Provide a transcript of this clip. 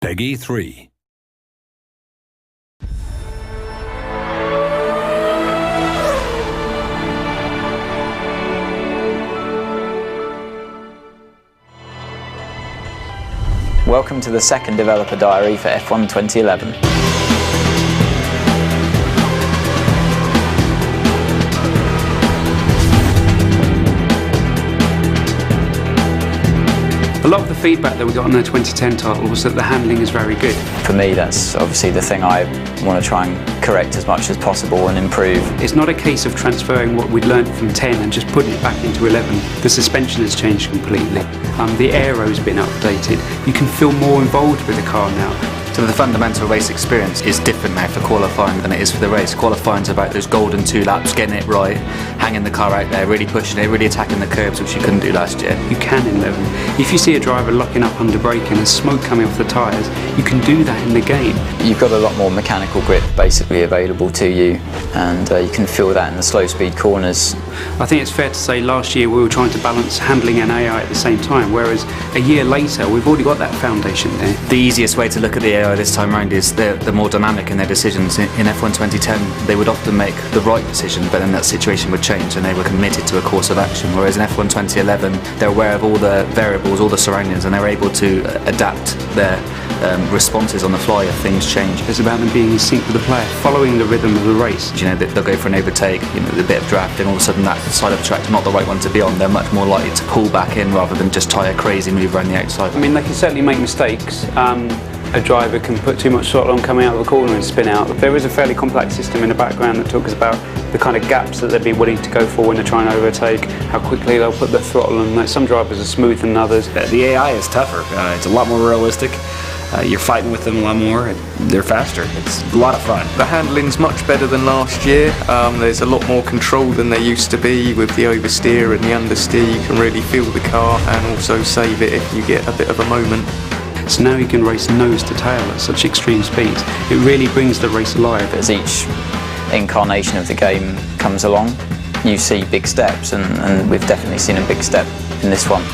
Peggy 3. Welcome to the second developer diary for F1 2011. A lot of the feedback that we got on the 2010 title was that the handling is very good. For me, that's obviously the thing I want to try and correct as much as possible and improve. It's not a case of transferring what we'd learned from 10 and just putting it back into 11. The suspension has changed completely. The aero's been updated. You can feel more involved with the car now. So the fundamental race experience is different now for qualifying than it is for the race. Qualifying's about those golden 2 laps, getting it right, hanging the car out there, really pushing it, really attacking the curbs, which you couldn't do last year. You can in 11. If you see a driver locking up under braking and smoke coming off the tyres, you can do that in the game. You've got a lot more mechanical grip basically available to you, and you can feel that in the slow speed corners. I think it's fair to say last year we were trying to balance handling and AI at the same time, whereas a year later we've already got that foundation there. The easiest way to look at the AI this time around is they're more dynamic in their decisions. In F1 2010 they would often make the right decision, but then that situation would change and they were committed to a course of action, whereas in F1 2011 they're aware of all the variables, all the surroundings, and they're able to adapt their responses on the fly if things change. It's about them being in sync with the player, following the rhythm of the race. You know, they'll go for an overtake, you know, a bit of draft, and all of a sudden that side of the track's not the right one to be on. They're much more likely to pull back in rather than just try a crazy move around the outside. I mean, they can certainly make mistakes. A driver can put too much throttle on coming out of the corner and spin out. There is a fairly complex system in the background that talks about the kind of gaps that they'd be willing to go for when they're trying to overtake, how quickly they'll put the throttle on. Like, some drivers are smoother than others. The AI is tougher. It's a lot more realistic. You're fighting with them a lot more, and they're faster. It's a lot of fun. The handling's much better than last year. There's a lot more control than there used to be with the oversteer and the understeer. You can really feel the car and also save it if you get a bit of a moment. So now you can race nose to tail at such extreme speeds. It really brings the race alive. As each incarnation of the game comes along, you see big steps, and we've definitely seen a big step in this one.